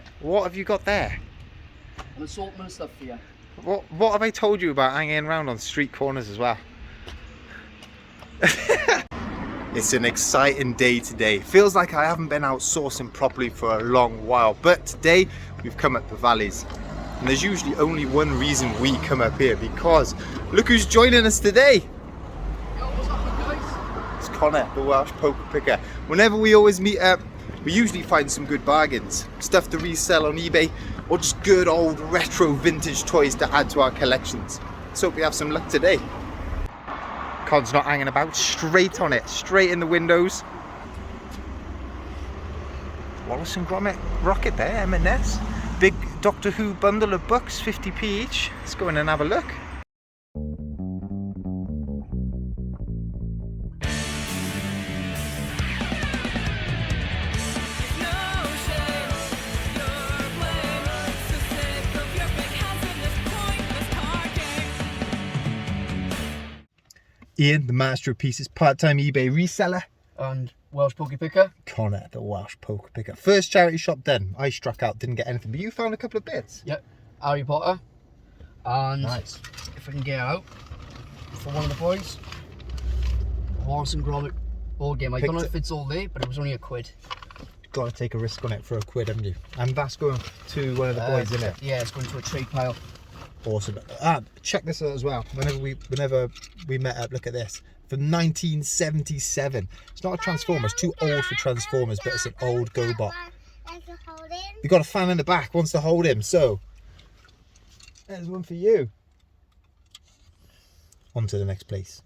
you. What have you got there? An assortment of stuff for you. What have I told you about hanging around on street corners as well? It's an exciting day today. Feels like I haven't been out sourcing properly for a long while, but today we've come up the valleys. And there's usually only one reason we come up here, because look who's joining us today. Yo, what's happening, guys? It's Conor the Welsh Pokepicker. Whenever we always meet up, we usually find some good bargains, stuff to resell on eBay, or just good old retro vintage toys to add to our collections. Let's hope we have some luck today. Con's not hanging about, straight on it, straight in the windows. Wallace and Gromit Rocket there, M&S. Big Doctor Who bundle of books, 50p each. Let's go in and have a look. Ian, the master of pieces, part-time eBay reseller. And Welsh Pokepicker. Conor the Welsh Pokepicker. First charity shop done. I struck out, didn't get anything, but you found a couple of bits. Yep, Harry Potter. And nice. If I can get out, for one of the boys, Wallace and Gromit board game. I don't know if it's all there, but it was only £1. Got to take a risk on it for £1, haven't you? And that's going to one of the boys, isn't it? Yeah, it's going to a trade pile. Awesome. Check this out as well. Whenever we met up, look at this. From 1977. It's not a Transformer. It's too old for Transformers, but it's an old GoBot. You've got a fan in the back, wants to hold him. So, there's one for you. On to the next place.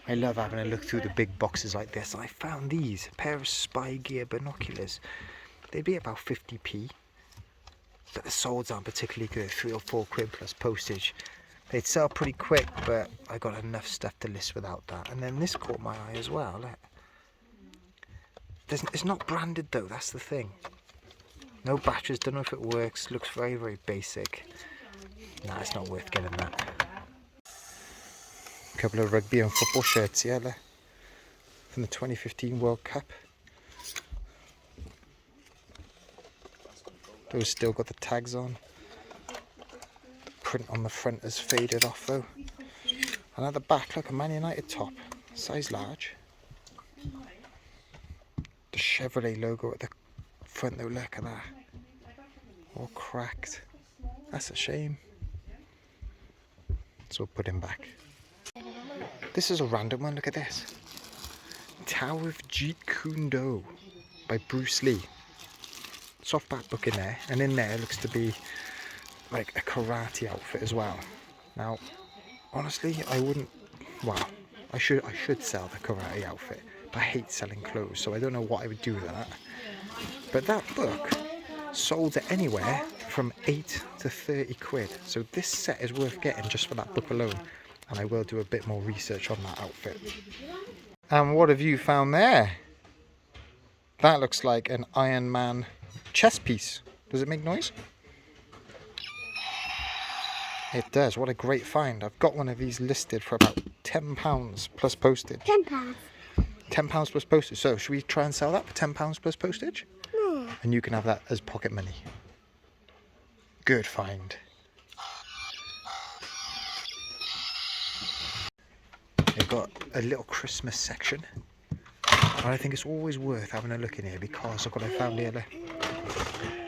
I love having a look through the big boxes like this. I found these. A pair of Spy Gear binoculars. They'd be about 50p. But the solds aren't particularly good, £3 or £4 plus postage. They'd sell pretty quick, but I got enough stuff to list without that. And then this caught my eye as well. Look. It's not branded though, that's the thing. No batteries, don't know if it works, looks very, very basic. Nah, it's not worth getting that. A couple of rugby and football shirts here, look. From the 2015 World Cup. Those still got the tags on. The print on the front has faded off though. And at the back, look, a Man United top, size large. The Chevrolet logo at the front though, look at that. All cracked. That's a shame. So we'll put him back. This is a random one, look at this. Tower of Jeet Kune Do by Bruce Lee. Softback book in there, and in there looks to be like a karate outfit as well. Now, honestly, I wouldn't. Well, I should sell the karate outfit, but I hate selling clothes, so I don't know what I would do with that. But that book sold at anywhere from £8 to £30. So this set is worth getting just for that book alone, and I will do a bit more research on that outfit. And what have you found there? That looks like an Iron Man chest piece. Does it make noise? It does. What a great find. I've got one of these listed for about £10 plus postage. £10. £10 plus postage. So should we try and sell that for £10 plus postage? And you can have that as pocket money. Good find. They've got a little Christmas section. And I think it's always worth having a look in here, because look what I found here. Look.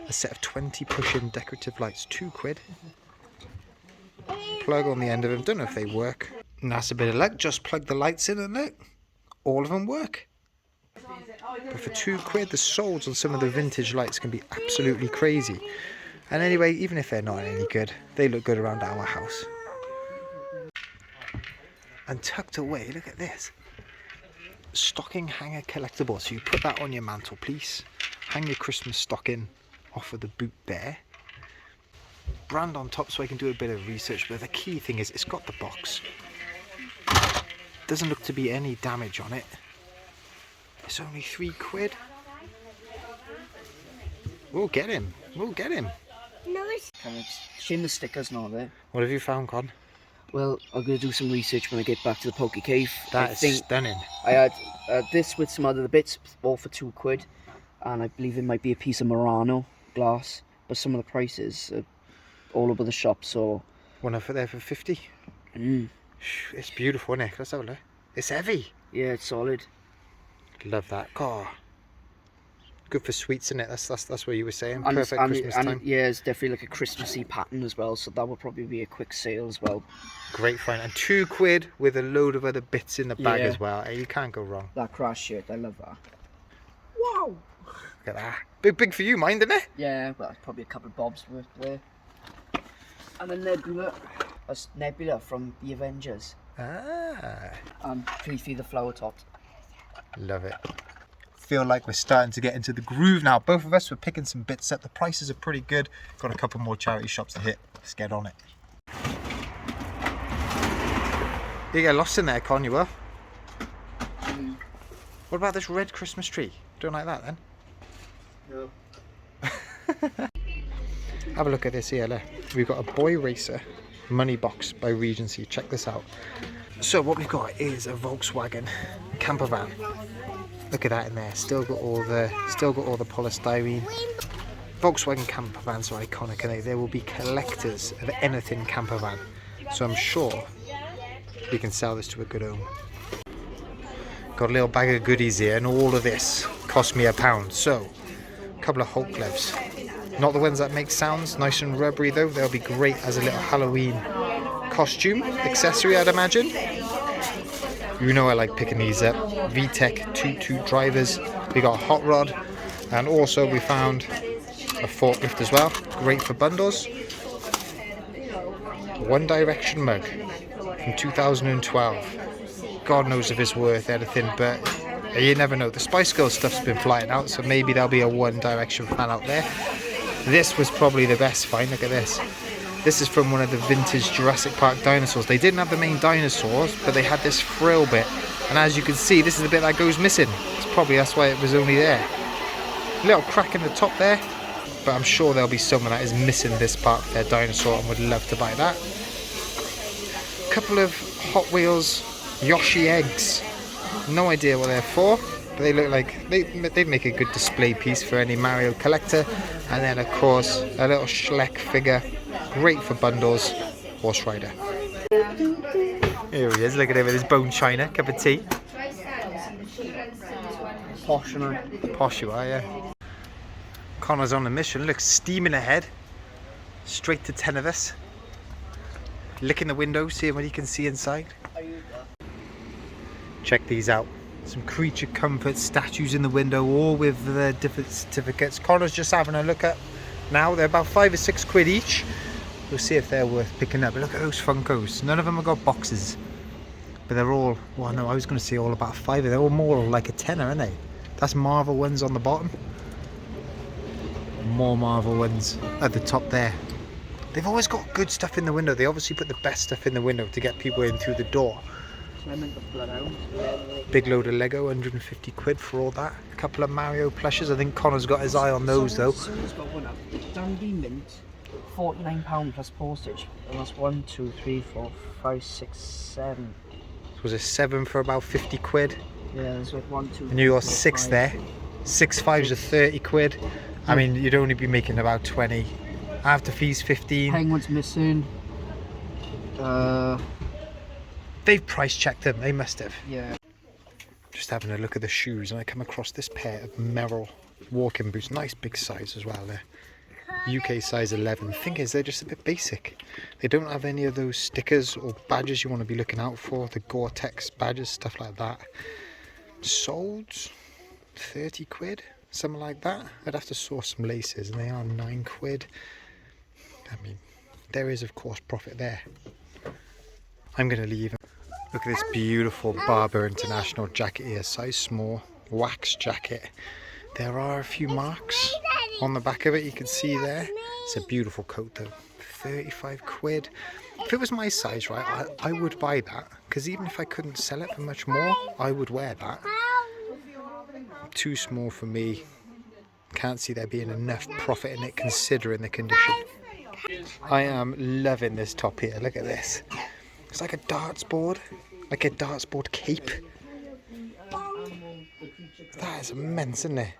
A set of 20 push-in decorative lights, £2. Plug on the end of them, don't know if they work. And that's a bit of luck, just plug the lights in and look, all of them work. But for £2, the solds on some of the vintage lights can be absolutely crazy. And anyway, even if they're not any good, they look good around our house. And tucked away, look at this. Stocking hanger collectible. So you put that on your mantelpiece, hang your Christmas stocking off of the boot there. Brand on top so I can do a bit of research, but the key thing is it's got the box. Doesn't look to be any damage on it. It's only £3. We'll get him. We'll get him. No, it's Shame the sticker's not there. What have you found, Con? Well, I'm going to do some research when I get back to the Poke Cave. That is stunning. I had this with some other bits, all for £2. and I believe it might be a piece of Murano glass, but some of the prices are all over the shop, so... One for there for 50. It's beautiful, isn't it? Let's have a look. It's heavy. Yeah, it's solid. Love that. Oh. Good for sweets, isn't it? That's what you were saying. And Perfect Christmas time. Yeah, it's definitely like a Christmassy pattern as well, so that would probably be a quick sale as well. Great find. And £2 with a load of other bits in the bag as well. Hey, you can't go wrong. That crash shirt, I love that. Wow! Look at that. Big for you, mind, isn't it? Yeah, well, probably a couple of bobs worth there. And a Nebula. That's Nebula from the Avengers. Ah. And Fifi the Flower Tot. Love it. Feel like we're starting to get into the groove now. Both of us were picking some bits up. The prices are pretty good. Got a couple more charity shops to hit. Let's get on it. You get lost in there, Con, you will. What about this red Christmas tree? Don't like that then? No. Have a look at this here. Look. We've got a Boy Racer money box by Regency. Check this out. So what we've got is a Volkswagen Campervan. Look at that in there. Still got all the polystyrene. Volkswagen Campervans are iconic, and there will be collectors of anything campervan. So I'm sure we can sell this to a good home. Got a little bag of goodies here, and all of this cost me £1. So a couple of Hulk gloves. Not the ones that make sounds, nice and rubbery though. They'll be great as a little Halloween costume accessory, I'd imagine. You know I like picking these up. VTEC 2 drivers. We got a hot rod, and also we found a forklift as well. Great for bundles. One Direction mug from 2012. God knows if it's worth anything, but you never know. The Spice Girls stuff's been flying out, so maybe there'll be a One Direction fan out there. This was probably the best find. Look at this. This is from one of the vintage Jurassic Park dinosaurs. They didn't have the main dinosaurs, but they had this frill bit. And as you can see, this is the bit that goes missing. That's why it was only there. A little crack in the top there, but I'm sure there'll be someone that is missing this part of their dinosaur and would love to buy that. A couple of Hot Wheels Yoshi eggs. No idea what they're for, but they look like they'd make a good display piece for any Mario collector. And then of course a little Shrek figure, great for bundles. Horse Rider. Here he is, look at him with his bone china, cup of tea. Posh, man. Posh you are, yeah. Connor's on a mission, looks steaming ahead. Straight to 10 of us. Licking the window, seeing what he can see inside. Check these out. Some creature comfort statues in the window, all with the different certificates. Connor's just having a look at now. They're about £5 or £6 each. We'll see if they're worth picking up. Look at those Funkos. None of them have got boxes, but they're all, well no, I was going to say all about £5. They're all more like a tenner, aren't they? That's Marvel ones on the bottom. More Marvel ones at the top there. They've always got good stuff in the window. They obviously put the best stuff in the window to get people in through the door. Big load of Lego, £150 for all that. A couple of Mario plushes. I think Connor's got his eye on those though. Someone's got one up. Dandy Mint, £49 plus postage. And that's 1, 2, 3, 4, 5, 6, 7. Was it 7 for about £50? Yeah, there's like 1, 2. And you got 6 there. 6 5s are £30. I mean, you'd only be making about 20. After fees, 15. Penguin's missing. They've price checked them. They must have. Yeah. Just having a look at the shoes, and I come across this pair of Merrell walking boots. Nice big size as well. They're UK size 11. The thing is, they're just a bit basic. They don't have any of those stickers or badges you want to be looking out for. The Gore-Tex badges, stuff like that. Sold £30, something like that. I'd have to source some laces, and they are £9. I mean, there is of course profit there. I'm going to leave. Look at this beautiful Barber International jacket here, size small, wax jacket. There are a few marks on the back of it, you can see there. It's a beautiful coat though, £35. If it was my size, right, I would buy that, because even if I couldn't sell it for much more, I would wear that. Too small for me. Can't see there being enough profit in it considering the condition. I am loving this top here, look at this. It's like a darts board cape. That is immense, isn't it?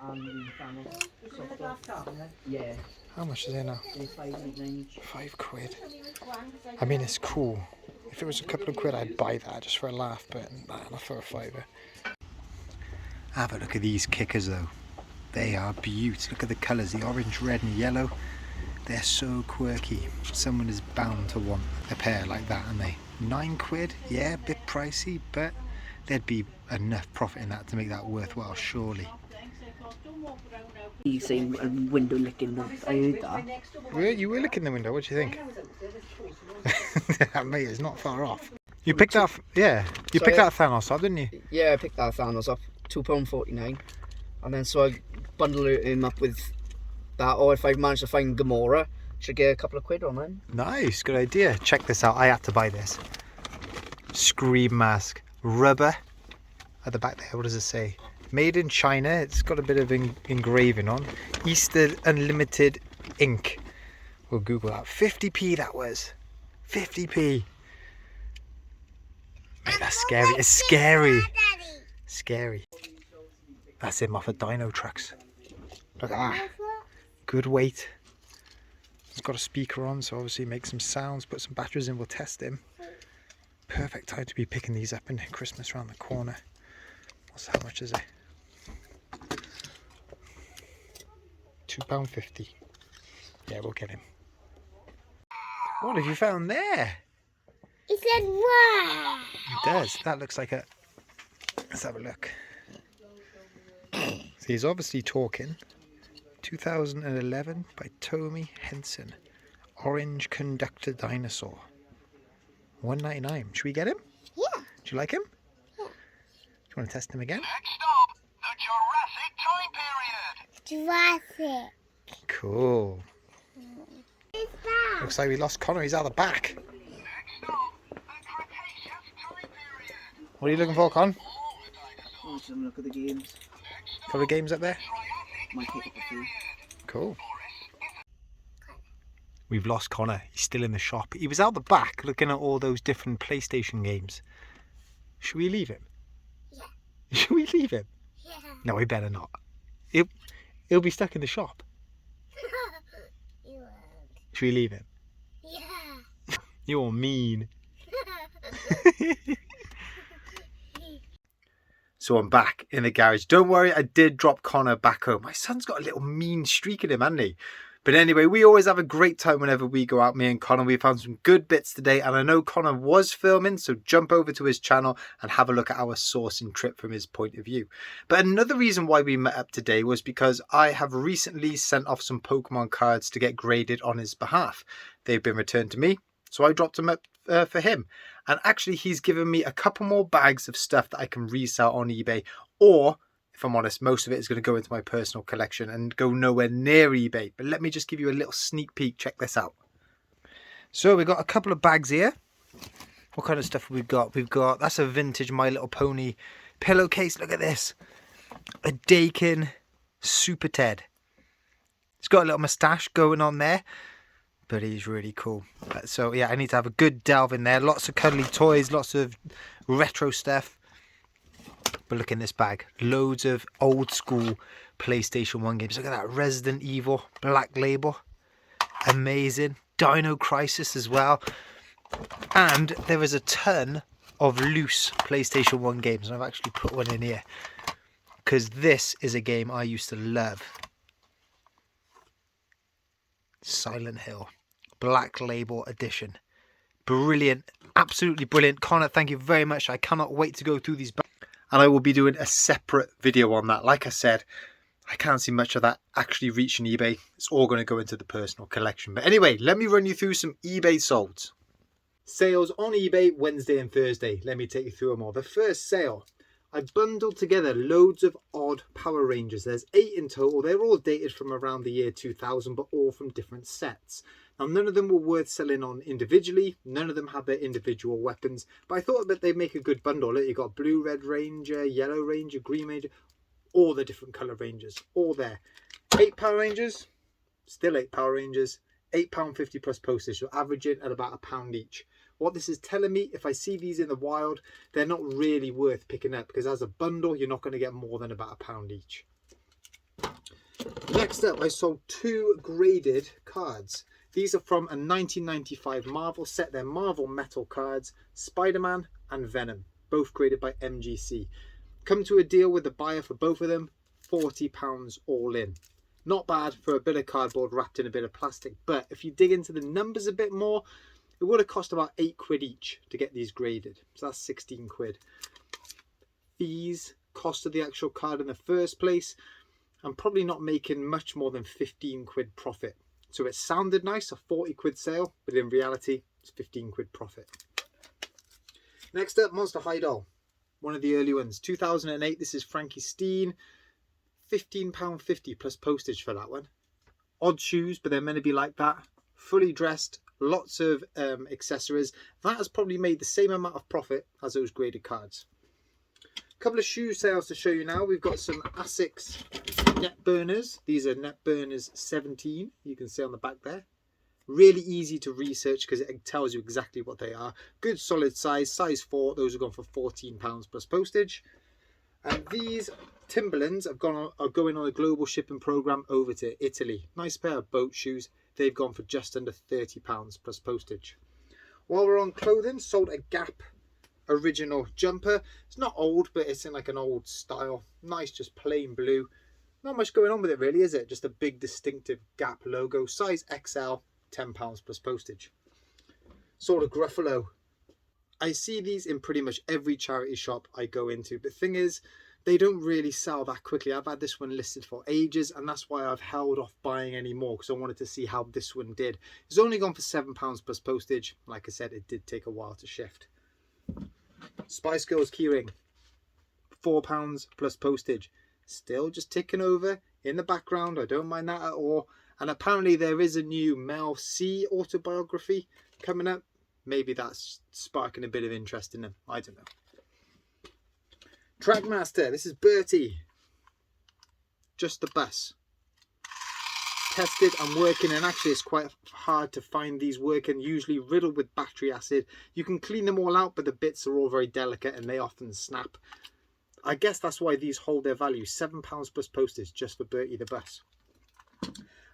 Yeah. How much is it now? £5.99 each. £5. I mean, it's cool. If it was a couple of quid, I'd buy that just for a laugh, but nah, not for a fiver. Have a look at these kickers though. They are beautiful. Look at the colours, the orange, red and yellow. They're so quirky. Someone is bound to want a pair like that, aren't they? £9? Yeah, a bit pricey, but there'd be enough profit in that to make that worthwhile, surely. He's saying window licking. I heard that. You were looking in the window, what do you think? Mate, it's not far off. You picked that, yeah, you picked that Thanos up, didn't you? Yeah, I picked that Thanos up, £2.49. And then so I bundled him up with that, or if I manage to find Gamora, should get a couple of quid on him. Nice, good idea. Check this out, I had to buy this. Scream mask, rubber at the back there, what does it say? Made in China, it's got a bit of engraving on. Easter Unlimited ink. We'll Google that. 50p that was. 50p. Mate, that's scary. It's scary. Scary. That's him off of Dino trucks. Look at that. Good weight. It's got a speaker on, so obviously make some sounds, put some batteries in, we'll test him. Perfect time to be picking these up in Christmas around the corner. How much is it? £2.50. Yeah, we'll get him. What have you found there? It said wow. It does. That looks like a... Let's have a look. So he's obviously talking. 2011 by Tommy Henson. Orange Conductor Dinosaur. $1.99. Should we get him? Yeah. Do you like him? Yeah. Do you want to test him again? Next stop, the Jurassic time period. Jurassic. Cool. It's that. Looks like we lost Connor. He's out the back. Next stop, the Cretaceous time period. What are you looking for, Con? Oh, just have a look at the games. Couple of games up there? Might pick up a few. Cool. We've lost Connor. He's still in the shop. He was out the back looking at all those different PlayStation games. Should we leave him? Yeah. Should we leave him? Yeah. No, we better not. He'll be stuck in the shop. You won't. Should we leave him? Yeah. You're mean. So I'm back in the garage. Don't worry, I did drop Connor back home. My son's got a little mean streak in him, hasn't he? But anyway, we always have a great time whenever we go out, me and Connor. We found some good bits today, and I know Connor was filming, so jump over to his channel and have a look at our sourcing trip from his point of view. But another reason why we met up today was because I have recently sent off some Pokemon cards to get graded on his behalf. They've been returned to me, so I dropped them up for him. And actually, he's given me a couple more bags of stuff that I can resell on eBay, or if I'm honest, most of it is going to go into my personal collection and go nowhere near eBay. But let me just give you a little sneak peek. Check this out. So we've got a couple of bags here. What kind of stuff have we got? We've got, that's a vintage My Little Pony pillowcase. Look at this. A Dakin Super Ted. He's got a little moustache going on there, but he's really cool. So yeah, I need to have a good delve in there. Lots of cuddly toys, lots of retro stuff. But look in this bag, loads of old school PlayStation 1 games. Look at that, Resident Evil, Black Label, amazing. Dino Crisis as well. And there is a ton of loose PlayStation 1 games. And I've actually put one in here, because this is a game I used to love. Silent Hill, Black Label Edition. Brilliant, absolutely brilliant. Connor, thank you very much. I cannot wait to go through these bags. And I will be doing a separate video on that. Like I said, I can't see much of that actually reaching eBay. It's all going to go into the personal collection. But anyway, let me run you through some eBay solds. Sales on eBay Wednesday and Thursday. Let me take you through them all. The first sale, I bundled together loads of odd Power Rangers. There's 8 in total. They're all dated from around the year 2000, but all from different sets. Now, none of them were worth selling on individually. None of them had their individual weapons. But I thought that they'd make a good bundle. Look, you got Blue Red Ranger, Yellow Ranger, Green Ranger. All the different colour Rangers. All there. 8 Power Rangers. Still 8 Power Rangers. £8.50 plus postage. So averaging at about £1 each. What this is telling me, if I see these in the wild, they're not really worth picking up, because as a bundle, you're not going to get more than about £1 each. Next up, I sold 2 graded cards. These are from a 1995 Marvel set. They're Marvel metal cards, Spider-Man and Venom, both graded by MGC. Come to a deal with the buyer for both of them, £40 all in. Not bad for a bit of cardboard wrapped in a bit of plastic, but if you dig into the numbers a bit more, it would have cost about £8 each to get these graded. So that's 16 quid. Fees, cost of the actual card in the first place, I'm probably not making much more than 15 quid profit. So it sounded nice, a 40 quid sale, but in reality, it's 15 quid profit. Next up, Monster High Doll. One of the early ones, 2008. This is Frankie Steen. £15.50 plus postage for that one. Odd shoes, but they're meant to be like that. Fully dressed, lots of accessories. That has probably made the same amount of profit as those graded cards. A couple of shoe sales to show you now. We've got some Asics net burners. These are net burners 17. You can see on the back there. Really easy to research because it tells you exactly what they are. Good solid size, size 4. Those are gone for £14 plus postage. And these Timberlands are going on a global shipping program over to Italy. Nice pair of boat shoes. They've gone for just under £30 plus postage. While we're on clothing, sold a Gap original jumper. It's not old, but it's in like an old style. Nice, just plain blue. Not much going on with it really, is it? Just a big distinctive Gap logo. Size XL, £10 plus postage. Sold a Gruffalo. I see these in pretty much every charity shop I go into, but the thing is, they don't really sell that quickly. I've had this one listed for ages, and that's why I've held off buying any more, because I wanted to see how this one did. It's only gone for £7 plus postage. Like I said, it did take a while to shift. Spice Girls keyring, £4 plus postage. Still just ticking over in the background. I don't mind that at all. And apparently there is a new Mel C autobiography coming up. Maybe that's sparking a bit of interest in them. I don't know. Trackmaster, this is Bertie. Just the bus. Tested and working, and actually it's quite hard to find these working, usually riddled with battery acid. You can clean them all out, but the bits are all very delicate and they often snap. I guess that's why these hold their value. £7 plus postage just for Bertie the bus.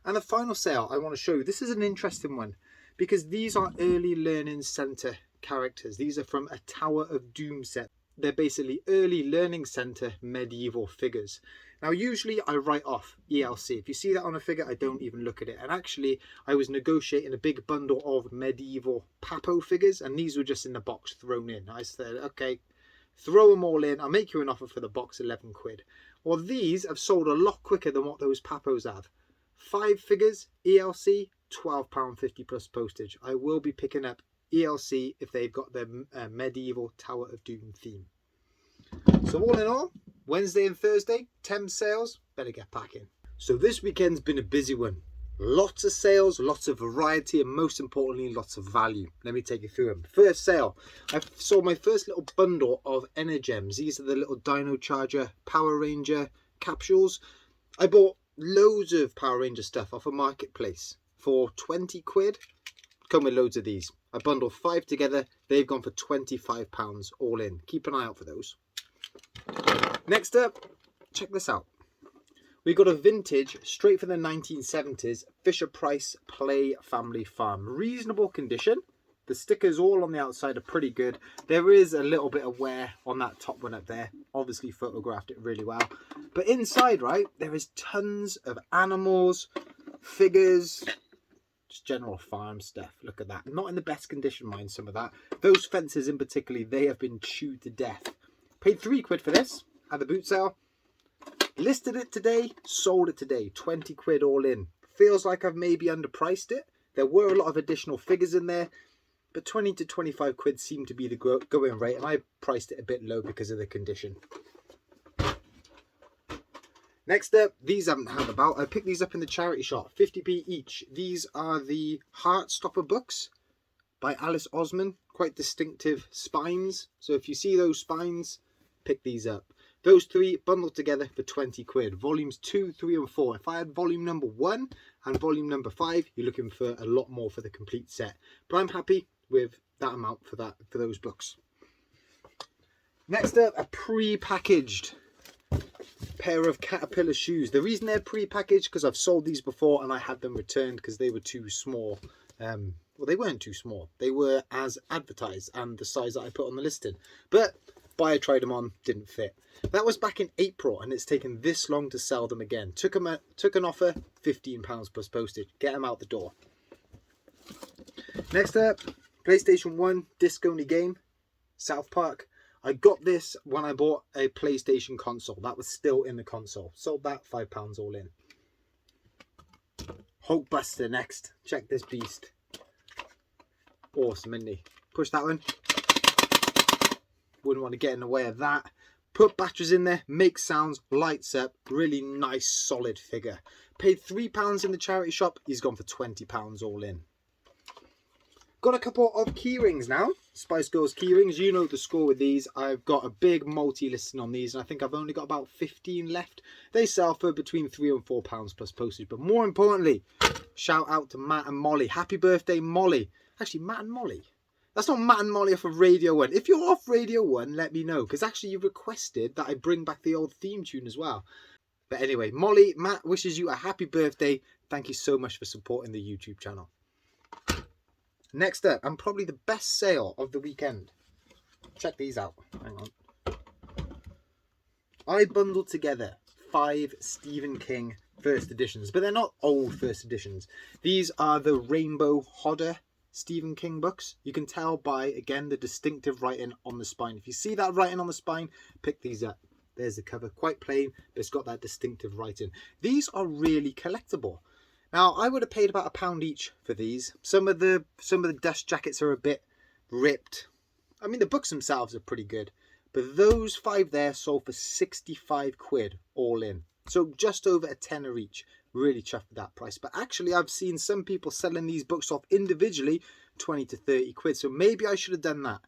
And the final sale I want to show you, this is an interesting one, because these are early learning centre characters. These are from a Tower of Doom set. They're basically early learning centre medieval figures. Now usually I write off ELC. If you see that on a figure, I don't even look at it. And actually I was negotiating a big bundle of medieval Papo figures, and these were just in the box thrown in. I said, okay, throw them all in. I'll make you an offer for the box, 11 quid. Well, these have sold a lot quicker than what those Papos have. 5 figures, ELC, £12.50 plus postage. I will be picking up ELC if they've got their medieval Tower of Doom theme. So all in all, Wednesday and Thursday, Thames sales, better get packing. So this weekend's been a busy one. Lots of sales, lots of variety, and most importantly, lots of value. Let me take you through them. First sale, I sold my first little bundle of Energems. These are the little Dino Charger Power Ranger capsules. I bought loads of Power Ranger stuff off a marketplace for 20 quid. Come with loads of these. I bundled 5 together. They've gone for £25 all in. Keep an eye out for those. Next up, check this out. We got a vintage, straight from the 1970s, Fisher-Price Play Family Farm. Reasonable condition. The stickers all on the outside are pretty good. There is a little bit of wear on that top one up there. Obviously photographed it really well. But inside, right, there is tons of animals, figures, just general farm stuff. Look at that. Not in the best condition, mind, some of that. Those fences in particular, they have been chewed to death. Paid 3 quid for this at the boot sale. Listed it today, sold it today. 20 quid all in. Feels like I've maybe underpriced it. There were a lot of additional figures in there, but 20 to 25 quid seemed to be the going rate, and I priced it a bit low because of the condition. Next up, these I haven't had about. I picked these up in the charity shop, 50p each. These are the Heartstopper books by Alice Osman. Quite distinctive spines. So if you see those spines, pick these up. Those 3 bundled together for 20 quid. Volumes 2, 3 and 4. If I had volume number 1 and volume number 5, you're looking for a lot more for the complete set. But I'm happy with that amount for those books. Next up, a pre-packaged pair of Caterpillar shoes. The reason they're pre-packaged because I've sold these before and I had them returned because they were too small. Well, they weren't too small. They were as advertised and the size that I put on the listing. But buyer tried them on, didn't fit. That was back in April and it's taken this long to sell them again. Took an offer, £15 plus postage. Get them out the door. Next up, PlayStation 1 disc-only game, South Park. I got this when I bought a PlayStation console. That was still in the console. Sold that, £5 all in. Hulkbuster next. Check this beast. Awesome, isn't he? Push that one. Wouldn't want to get in the way of that. Put batteries in there, makes sounds, lights up. Really nice, solid figure. Paid £3 in the charity shop. He's gone for £20 all in. Got a couple of Keyrings now. Spice Girls Keyrings. You know the score with these. I've got a big multi listing on these and I think I've only got about 15 left. They sell for between £3 and £4 plus postage. But more importantly, shout out to Matt and Molly. Happy birthday, Molly. Actually, Matt and Molly. That's not Matt and Molly off of Radio 1. If you're off Radio 1, let me know. Because actually you requested that I bring back the old theme tune as well. But anyway, Molly, Matt wishes you a happy birthday. Thank you so much for supporting the YouTube channel. Next up, and probably the best sale of the weekend. Check these out. Hang on. I bundled together 5 Stephen King first editions, but they're not old first editions. These are the Rainbow Hodder Stephen King books. You can tell by, again, the distinctive writing on the spine. If you see that writing on the spine, pick these up. There's the cover, quite plain, but it's got that distinctive writing. These are really collectible. Now, I would have paid about £1 each for these. Some of the dust jackets are a bit ripped. I mean, the books themselves are pretty good. But those 5 there sold for 65 quid all in. So just over a tenner each. Really chuffed with that price. But actually, I've seen some people selling these books off individually 20 to 30 quid. So maybe I should have done that.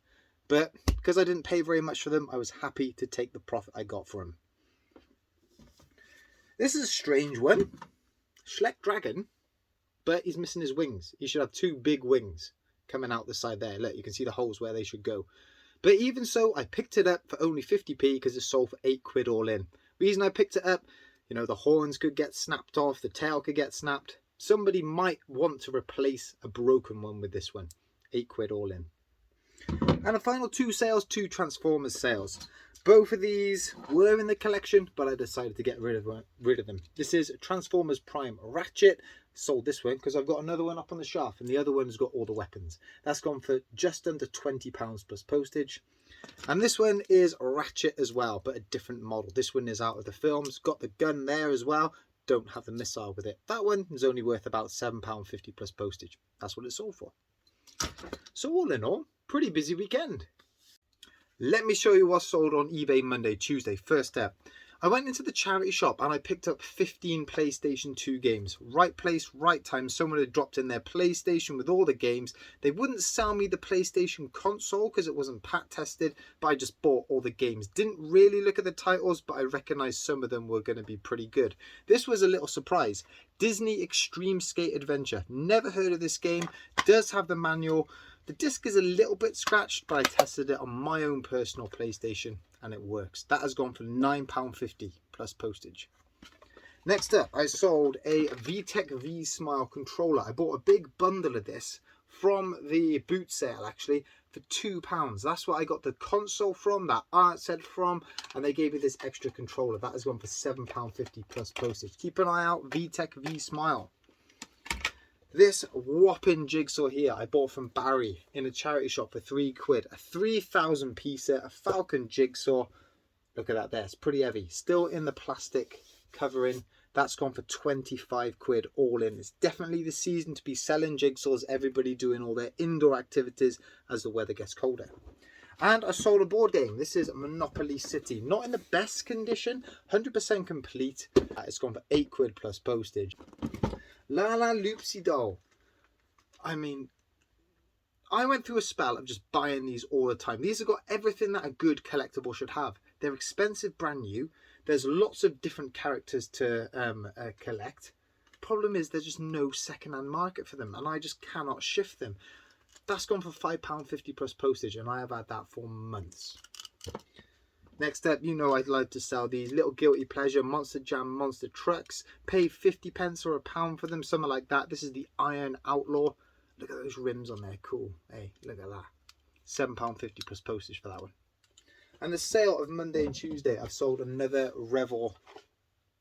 But because I didn't pay very much for them, I was happy to take the profit I got for them. This is a strange one. Schleck Dragon, but he's missing his wings. He should have 2 big wings coming out the side there. Look, you can see the holes where they should go. But even so, I picked it up for only 50p because it sold for 8 quid all in. Reason I picked it up, you know, the horns could get snapped off, the tail could get snapped. Somebody might want to replace a broken one with this one. 8 quid all in. And the final 2 sales, 2 Transformers sales. Both of these were in the collection, but I decided to get rid of them. This is Transformers Prime Ratchet. Sold this one because I've got another one up on the shelf, and the other one's got all the weapons. That's gone for just under £20 plus postage. And this one is Ratchet as well, but a different model. This one is out of the films. Got the gun there as well. Don't have the missile with it. That one is only worth about £7.50 plus postage. That's what it sold for. So all in all, pretty busy weekend. Let me show you what's sold on eBay Monday, Tuesday. First step. I went into the charity shop and I picked up 15 PlayStation 2 games. Right place, right time. Someone had dropped in their PlayStation with all the games. They wouldn't sell me the PlayStation console because it wasn't pack tested, but I just bought all the games. Didn't really look at the titles, but I recognized some of them were going to be pretty good. This was a little surprise. Disney Extreme Skate Adventure. Never heard of this game. Does have the manual. The disc is a little bit scratched, but I tested it on my own personal PlayStation and it works. That has gone for £9.50 plus postage. Next up, I sold a VTech V-Smile controller. I bought a big bundle of this from the boot sale actually for £2. That's what I got the console from, that art set from, and they gave me this extra controller. That has gone for £7.50 plus postage. Keep an eye out, VTech V-Smile. This whopping jigsaw here I bought from Barry in a charity shop for 3 quid. A 3,000 piece set, a Falcon jigsaw. Look at that there, it's pretty heavy. Still in the plastic covering. That's gone for 25 quid all in. It's definitely the season to be selling jigsaws. Everybody doing all their indoor activities as the weather gets colder. And I sold a board game. This is Monopoly City. Not in the best condition, 100% complete. It's gone for 8 quid plus postage. La La Loopsy Doll. I mean, I went through a spell of just buying these all the time. These have got everything that a good collectible should have. They're expensive, brand new. There's lots of different characters to collect. Problem is, there's just no second-hand market for them, and I just cannot shift them. That's gone for £5.50 plus postage, and I have had that for months. Next up, you know I'd like to sell these little guilty pleasure Monster Jam monster trucks. Pay 50p or £1 for them, something like that. This is the Iron Outlaw. Look at those rims on there, cool. Hey, look at that. £7.50 plus postage for that one. And the sale of Monday and Tuesday, I've sold another Revel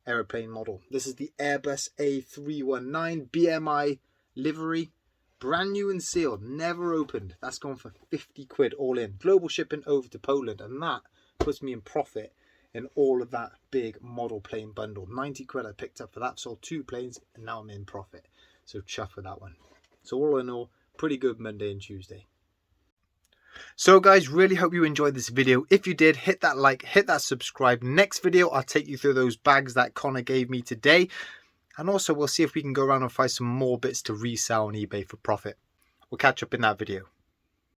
aeroplane model. This is the Airbus A319 BMI livery. Brand new and sealed, never opened. That's gone for 50 quid all in. Global shipping over to Poland, and that puts me in profit in all of that big model plane bundle. 90 quid I picked up for that. Sold 2 planes, and now I'm in profit. So chuff with that one. So all in all, pretty good Monday and Tuesday. So guys, really hope you enjoyed this video. If you did, hit that like, hit that subscribe. Next video, I'll take you through those bags that Conor gave me today. And also, we'll see if we can go around and find some more bits to resell on eBay for profit. We'll catch up in that video.